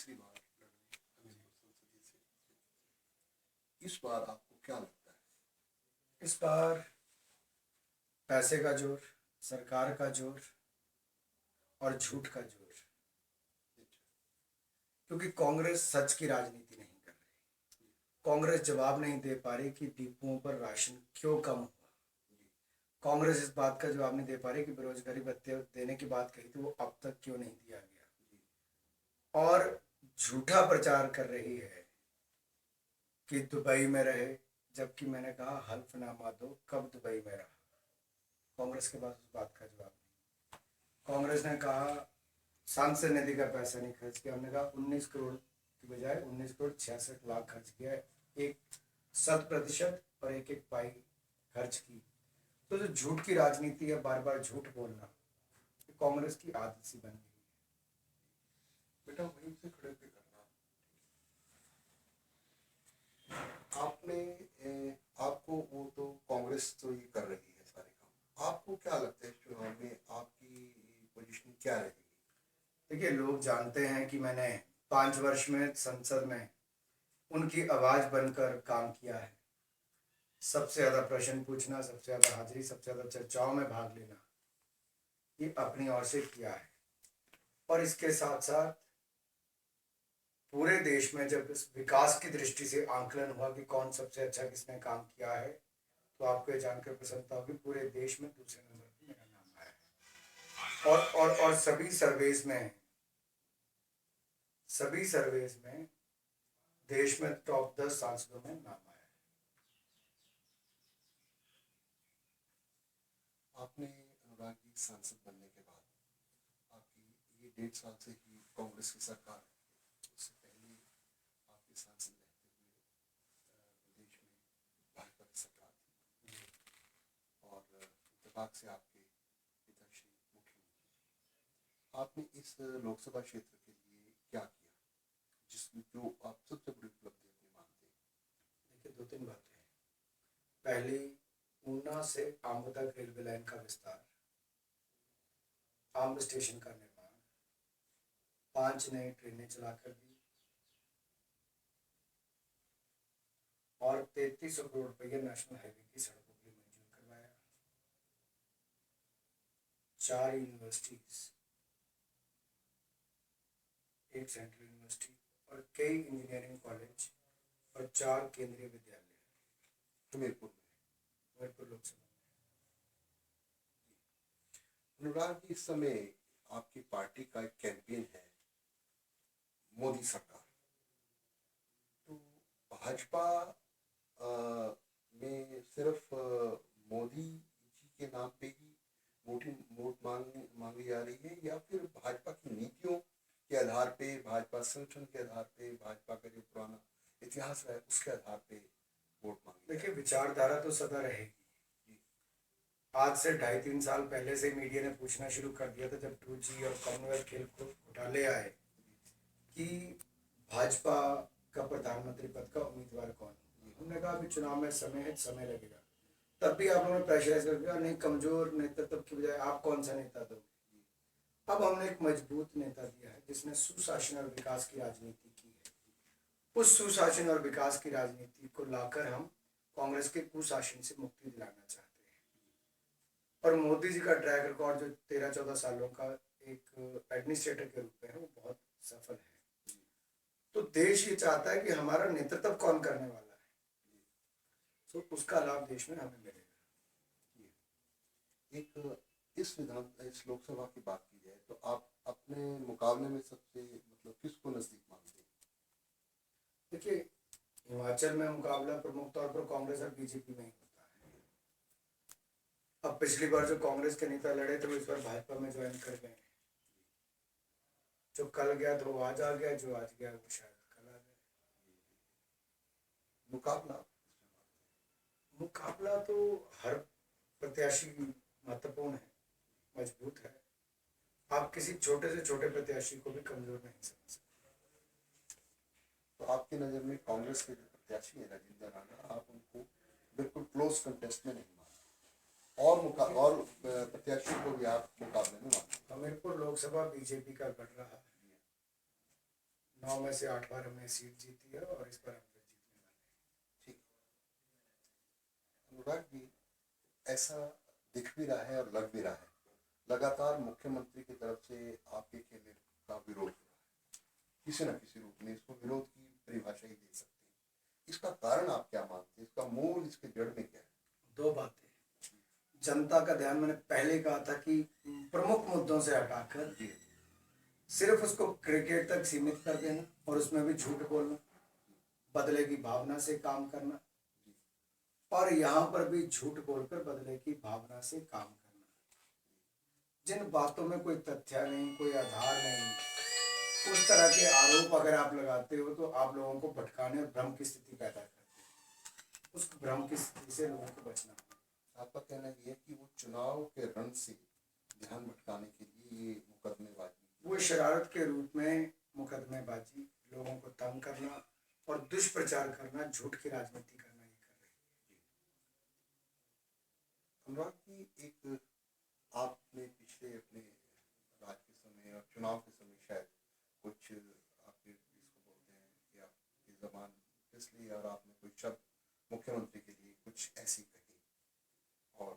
तीसरी बार लड़ रहे हैं हमीरपुर संसदीय से। इस बार आपको क्या लगता है? इस बार पैसे का जोर, सरकार का जोर और झूठ का जोर, क्योंकि कांग्रेस सच की राजनीति नहीं कर रही। कांग्रेस जवाब नहीं दे पा रही कि डिपुओं पर राशन क्यों कम हुआ। कांग्रेस इस बात का जवाब नहीं दे पा रही कि बेरोजगारी भत्ते देने की बात कही थी वो अब तक क्यों नहीं दिया गया। और झूठा प्रचार कर रही है कि दुबई में रहे, जबकि मैंने कहा हल्फनामा दो कब दुबई में रहा। कांग्रेस के पास उस बात का जवाब नहीं। कांग्रेस ने कहा सांसद निधि का पैसा नहीं खर्च किया। हमने कहा 19 करोड़ की बजाय 19 करोड़ 66 लाख खर्च किया है, 100% और एक एक पाई खर्च की। तो जो झूठ की राजनीति है, बार बार झूठ बोलना, कांग्रेस की आदत सी बन गई है। बेटा वहीं से खड़े होकर करना। आपने आपको वो तो कांग्रेस तो ये कर रही है सारे काम, आपको क्या लगता है इस चुनाव में आपकी पोजीशन क्या रहेगी? देखिए, लोग जानते हैं कि मैंने 5 वर्ष में संसद में उनकी आवाज बनकर काम किया है। सबसे ज्यादा प्रश्न पूछना, सबसे ज्यादा हाजिरी, सबसे ज्यादा चर्चाओं में भाग लेना, ये अपनी ओर से किया है। और इसके साथ साथ पूरे देश में जब इस विकास की दृष्टि से आंकलन हुआ कि कौन सबसे अच्छा किसने काम किया है, तो आपको ये जानकर प्रसन्नता होगी पूरे देश में दूसरे नंबर पर मेरा नाम आया है। और सभी सर्वेज में देश में टॉप 10 सांसदों में नाम आया है। आपने अनुराग जी सांसद बनने के बाद आपकी ये 1.5 साल से ही कांग्रेस की सरकार है, उससे पहले आपके सांसद रहते हुए प्रदेश में भाजपा की सरकार थी और इत्तेफाक से आपके पिताश्री मुख्यमंत्री। आपने इस लोकसभा क्षेत्र के लिए क्या किया जिसमें जो आप सबसे बड़ी उपलब्धि अपनी मानते हैं? देखिए, 2-3 बातें हैं। पहली, ऊना से आंब तक रेलवे लाइन का विस्तार, आंब स्टेशन का निर्माण, 5 नई ट्रेनें चलाकर दी और 3300 करोड़ रुपये नेशनल हाईवे की सड़कों के लिए मंजूर करवाया। 4 यूनिवर्सिटीज, एक सेंट्रल यूनिवर्सिटी और कई इंजीनियरिंग कॉलेज और 4 केंद्रीय विद्यालय हमीरपुर में। हमीरपुर लोकसभा में। अनुराग जी, इस समय आपकी पार्टी का एक कैंपेन है मोदी सरकार, तो भाजपा में सिर्फ मोदी जी के नाम पे ही वोट मांगी जा रही है या फिर भाजपा की नीतियों के आधार पे, भाजपा संगठन के आधार पे, भाजपा का जो पुराना इतिहास है उसके आधार पे वोट मांगी? देखिए, विचारधारा तो सदा रहेगी। आज से 2.5-3 साल पहले से मीडिया ने पूछना शुरू कर दिया था, जब 2G और कॉमनवेल्थ खेल को घोटाले आए, कि भाजपा का प्रधानमंत्री पद का उम्मीदवार कौन है। हमने कहा अभी चुनाव में समय है, समय लगेगा। तब भी आप लोगों ने प्रेशराइज कर दिया, नहीं कमजोर नेतृत्व की बजाय आप कौन सा नेता दोगे। अब हमने एक मजबूत नेता दिया है जिसने सुशासन और विकास की राजनीति की है। उस सुशासन और विकास की राजनीति को लाकर हम कांग्रेस के कुशासन से मुक्ति दिलाना चाहते हैं। और मोदी जी का ट्रैक रिकॉर्ड जो 13-14 सालों का एक एडमिनिस्ट्रेटर के रूप में है, वो बहुत सफल है। तो देश ये चाहता है कि हमारा नेतृत्व कौन करने वाला है, तो उसका लाभ देश में हमें मिलेगा। एक इस लोकसभा की बात की जाए तो आप अपने मुकाबले में सबसे मतलब किसको नजदीक मानते हैं? देखिए, हिमाचल में मुकाबला प्रमुख तौर पर कांग्रेस और बीजेपी में ही होता है। अब पिछली बार जो कांग्रेस के नेता लड़े थे वो इस बार भाजपा में ज्वाइन कर गए हैं। जो कल गया तो वो आज आ गया, जो आज गया वो शायद कल आ जाए। मुकाबला तो हर प्रत्याशी महत्वपूर्ण है, मजबूत है। आप किसी छोटे से छोटे प्रत्याशी को भी कमजोर नहीं समझ सकते। तो आपकी नज़र में कांग्रेस के जो प्रत्याशी है राजेंद्र राणा, आप उनको बिल्कुल क्लोज कंटेस्ट में नहीं मानते और प्रत्याशी को भी आप मुकाबले में मानते? हमीरपुर लोकसभा बीजेपी का गढ़ रहा है। 9 में से 8 बार हमने सीट जीती है और इस बार हम फिर जीतने वाले हैं। ठीक। अनुराग जी, ऐसा दिख भी रहा है और लग भी रहा है, लगातार मुख्यमंत्री की तरफ से आपके खेमे का विरोध हो रहा है, किसी न किसी रूप में इसको विरोध की परिभाषा ही दे सकते हैं। इसका कारण आप क्या मानते हैं, इसका मूल, इसके जड़ में क्या है? 2 बातें। जनता का ध्यान मैंने पहले कहा था कि प्रमुख मुद्दों से हटाकर जी सिर्फ उसको क्रिकेट तक सीमित कर देना और उसमें भी झूठ बोलना, बदले की भावना से काम करना, और यहाँ पर भी झूठ बोलकर बदले की भावना से काम करना। जिन बातों में कोई तथ्य नहीं, कोई आधार नहीं, उस तरह के आरोप अगर आप लगाते हो तो आप लोगों को भटकाने और भ्रम की स्थिति पैदा करते हो। उस भ्रम की स्थिति से लोगों को बचना होगा। आपका कहना यह है कि वो चुनाव के रण से ध्यान भटकाने के लिए ये मुकदमेबाजी, वो शरारत के रूप में मुकदमेबाजी, लोगों को तंग करना और दुष्प्रचार करना, झूठ की राजनीति करना ये कर रही है। अनुराग जी, एक आपने पिछले अपने राज के समय और चुनाव के समय शायद कुछ आपके जिसको बोलते हैं कि आपकी जबान फिसली और आपने कोई शब्द मुख्यमंत्री के लिए कुछ ऐसी कही, और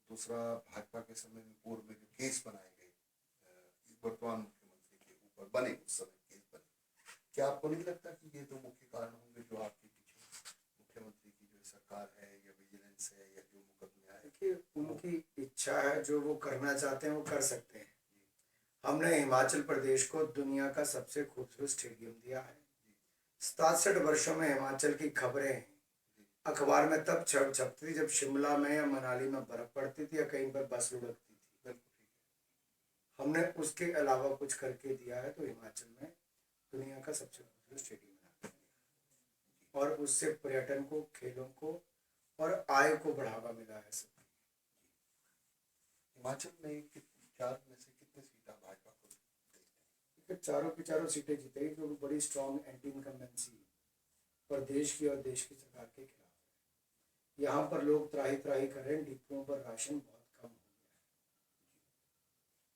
दूसरा भाजपा के समय में पूर्व में जो केस बनाए गए वर्तमान मुख्यमंत्री के ऊपर बने, उस समय केस बने, क्या आपको नहीं लगता कि ये दो मुख्य कारण होंगे जो आपके पीछे मुख्यमंत्री की जो सरकार है या विजिलेंस है या जो मुकदमे आए? देखिए, उनकी इच्छा है, जो वो करना चाहते हैं वो कर सकते हैं। हमने हिमाचल प्रदेश को दुनिया का सबसे खूबसूरत स्टेडियम दिया है। 67 वर्षों में हिमाचल की खबरें अखबार में तब छपती थी जब शिमला में या मनाली में बर्फ पड़ती थी या कहीं पर बस लुढ़कती थी। बिल्कुल ठीक है। हमने उसके अलावा कुछ करके दिया है, तो हिमाचल में दुनिया का सबसे खूबसूरत स्टेडियम बना दिया और उससे पर्यटन को, खेलों को और आय को बढ़ावा मिला है सबकी। हिमाचल में चार में से कितने सीट आप भाजपा को देखते हैं? फिर चारों की चारों सीटें जीतेगी, क्योंकि बड़ी स्ट्रॉन्ग एंटी इनकम्बेंसी प्रदेश की और देश की सरकार के खिलाफ है। यहाँ पर लोग त्राही त्राही कर रहे हैं, डिपुओं पर राशन बहुत कम हो गया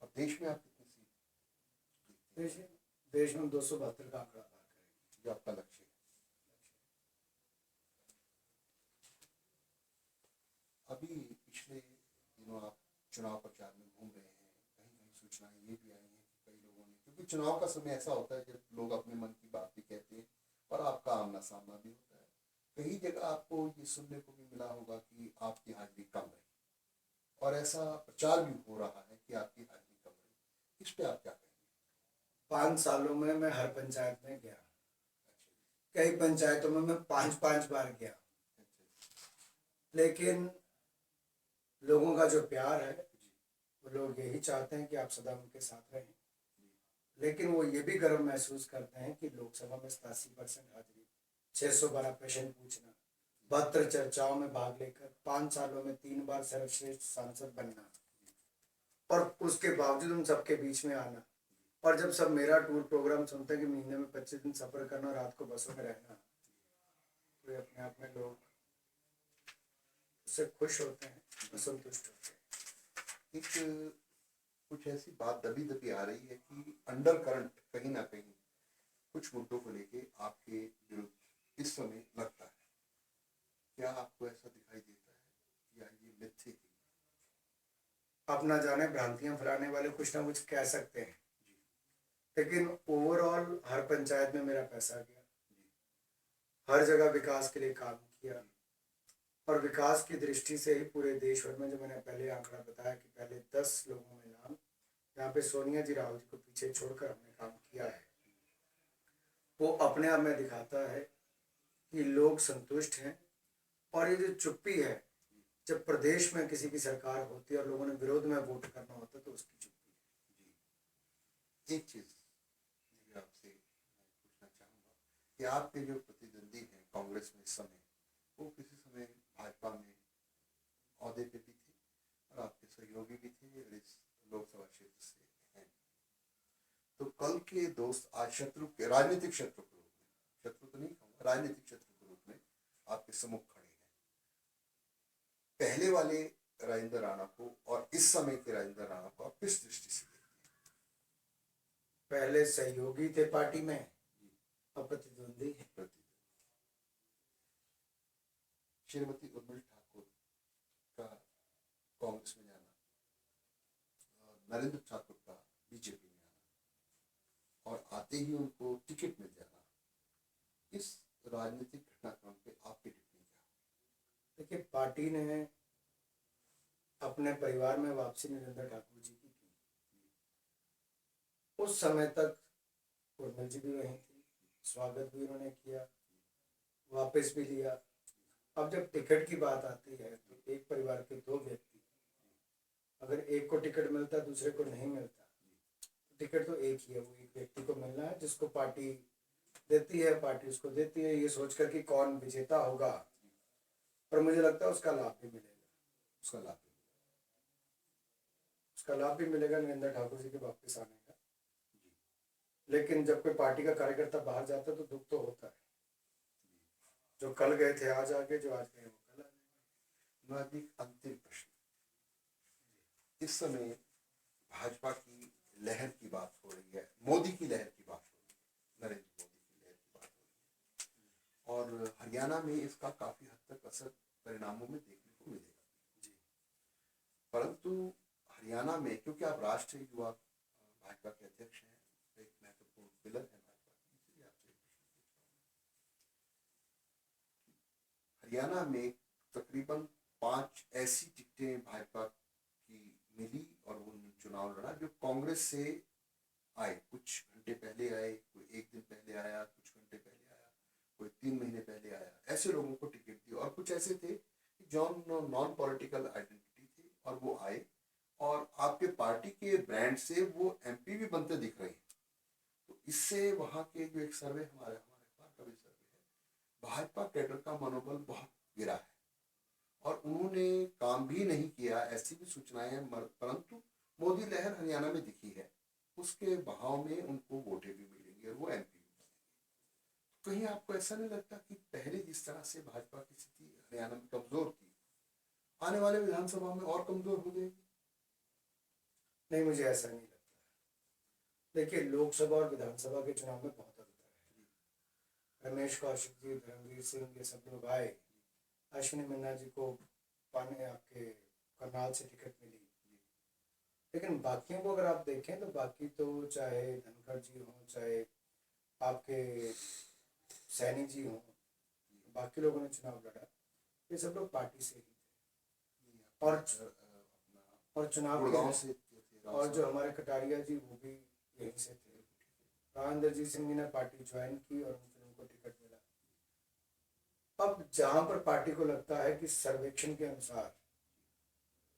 और देश में आप कितनी सीट देखते है। हैं? देश में 272 का आंकड़ा पार करेंगे। जो आपका लक्ष्य है। अभी पिछले दिनों आप चुनाव प्रचार में घूम रहे हैं, कहीं कहीं सूचनाएं ये भी आई हैं कि कई लोगों ने, क्योंकि चुनाव का समय ऐसा होता है जब लोग अपने मन की बात भी कहते हैं और आपका आमना सामना भी होता है, कई जगह आपको ये सुनने को भी मिला होगा कि आपकी हाजिरी कम रही, और ऐसा प्रचार भी हो रहा है कि आपकी हाजिरी कम रही। इस पे आप क्या कहेंगे? 5 सालों में मैं हर पंचायत में गया, अच्छा कई पंचायतों में मैं 5-5 बार गया, लेकिन लोगों का जो प्यार है, वो लोग यही चाहते हैं कि आप सदा उनके साथ रहें। लेकिन वो ये भी गर्व महसूस करते हैं कि लोकसभा में 87% हाजिरी, 612 प्रश्न पूछना, 72 चर्चाओं में भाग लेकर, 5 सालों में 3 बार सर्वश्रेष्ठ सांसद बनना, और उसके बावजूद उन सबके बीच में आना, और जब सब मेरा टूर प्रोग्राम सुनते हैं कि महीने में 25 दिन सफर करना, रात को बसों में रहना, तो ये अपने आप में लोग उससे खुश होते हैं, संतुष्ट होते हैं। एक कुछ ऐसी बात दबी दबी आ रही है कि अंडर करंट कहीं ना कहीं कुछ मुद्दों को लेके आपके विरुद्ध इस समय लगता है, क्या आपको ऐसा दिखाई देता है या ये मिथ्या ही? अपना जाने भ्रांतियां फैलाने वाले कुछ ना कुछ कह सकते हैं, लेकिन ओवरऑल हर पंचायत में मेरा पैसा गया, हर जगह विकास के लिए काम किया, और विकास की दृष्टि से ही पूरे देश भर में, जो मैंने पहले आंकड़ा बताया कि पहले 10 लोगों में नाम, यहाँ पे सोनिया जी, राहुल जी को पीछे छोड़कर हमने काम किया है, वो अपने आप में दिखाता है कि लोग संतुष्ट हैं। और ये जो चुप्पी है, जब प्रदेश में किसी की सरकार होती है और लोगों ने विरोध में वोट करना होता है, तो उसकी चुप्पी है। जी, एक चीज मुझे आपसे पूछना चाहूंगा कि आपके जो प्रतिद्वंदी हैं कांग्रेस में इस समय, वो किसी समय भाजपा में औहदे पे भी थे और आपके सहयोगी भी थे और इस लोकसभा क्षेत्र से हैं, तो कल के दोस्त आज शत्रु के, राजनीतिक शत्रु के रूप में, शत्रु तो नहीं कहूँगा, राजनीतिक शत्रु के रूप में आपके सम्मुख खड़े हैं। पहले वाले राजेंद्र राणा को और इस समय के राजेंद्र राणा को आप किस दृष्टि से देखते हैं? पहले सहयोगी थे पार्टी में, अप्रतिद्वंदी प्रतिद्वंदी। श्रीमती उर्मिला ठाकुर का कांग्रेस में जाना, नरेंद्र ठाकुर का बीजेपी में आना और आते ही उनको टिकट मिल जाना, इस राजनीतिक घटनाक्रम पे आपकी टिप्पणी क्या है? देखिए, पार्टी ने अपने परिवार में वापसी नरेंद्र ठाकुर जी की उस समय तक उर्मिल जी भी वहीं थी, स्वागत भी उन्होंने किया, वापस भी लिया। अब जब टिकट की बात आती है तो एक परिवार के दो व्यक्ति, अगर एक को टिकट मिलता दूसरे को नहीं मिलता, तो टिकट तो एक ही है, वो एक व्यक्ति को मिलना है जिसको पार्टी देती है, पार्टी उसको देती है ये सोचकर कि कौन विजेता होगा, पर मुझे लगता है उसका लाभ भी मिलेगा। उसका लाभ भी उसका लाभ भी मिलेगा नरेंद्र ठाकुर जी के वापस आने का। लेकिन जब कोई पार्टी का कार्यकर्ता बाहर जाता है तो दुख तो होता है। जो कल गए थे आज आ गए, जो आज गए वो कल आ गए। अनुराग जी, अंतिम प्रश्न, इस समय भाजपा की लहर की बात हो रही है, मोदी की लहर की बात हो रही है, नरेंद्र मोदी की लहर की बात हो रही है और हरियाणा में इसका काफी हद तक असर परिणामों में देखने को मिलेगा जी। परंतु हरियाणा में, क्योंकि आप राष्ट्रीय युवा भाजपा के अध्यक्ष हैं, एक महत्वपूर्ण पिलर है भाजपा की, इसलिए आपसे एक प्रश्न पूछ रहा हूं। हरियाणा में तकरीबन 5 ऐसी टिकटें भाजपा की मिली और उन्होंने चुनाव लड़ा जो कांग्रेस से आए, कुछ घंटे पहले आए, कोई एक दिन पहले आया, कुछ घंटे पहले आया, कोई 3 महीने पहले आया, ऐसे लोगों को टिकट दी और कुछ ऐसे थे जो नॉन पॉलिटिकल आइडेंटिटी थे और वो आए और आपके पार्टी के ब्रांड से वो एमपी भी बनते दिख रहे हैं। तो इससे वहां के जो एक सर्वे हमारे अखबार का भी सर्वे है, भाजपा कैडर का मनोबल बहुत गिरा है और उन्होंने काम भी नहीं किया, ऐसी भी सूचनाएं हैं, परंतु मोदी लहर हरियाणा में दिखी है, उसके बहाव में उनको वोटें भी मिलेंगी और वो एमपी भी बनेंगे। कहीं आपको ऐसा नहीं लगता कि पहले जिस तरह से भाजपा की स्थिति हरियाणा में कमजोर थी, आने वाले विधानसभा में और कमजोर हो जाएगी? नहीं, मुझे ऐसा नहीं लगता। देखिए, लोकसभा और विधानसभा के चुनाव में बहुत अंतर है। रमेश कौशिक जी, धर्मवीर सिंह, ये सब लोग आए, अश्विनी मिन्ना जी को पाने आपके करनाल से टिकट मिली, लेकिन बाकियों को अगर आप देखें तो बाकी तो चाहे धनखड़ जी हों, चाहे आपके सैनी जी हों, बाकी लोगों ने चुनाव लड़ा, ये सब लोग पार्टी से ही थे और चुनाव गुड़गांव के से और जो हमारे कटारिया जी वो भी यहीं से थे। राजेंद्र जी सिंह जी ने पार्टी ज्वाइन की और फिर उनको टिकट मिला। अब जहां पर पार्टी को लगता है कि सर्वेक्षण के अनुसार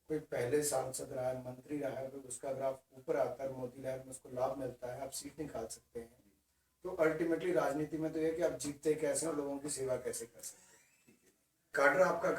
कोई पहले सांसद रहा है, मंत्री रहा है, तो उसका ग्राफ ऊपर आता है, मोदी लहर में उसको लाभ मिलता है, आप सीट निकाल सकते हैं, तो अल्टीमेटली राजनीति में तो ये कि आप जीतते कैसे और लोगों की सेवा कैसे कर सकते हैं। काडर आपका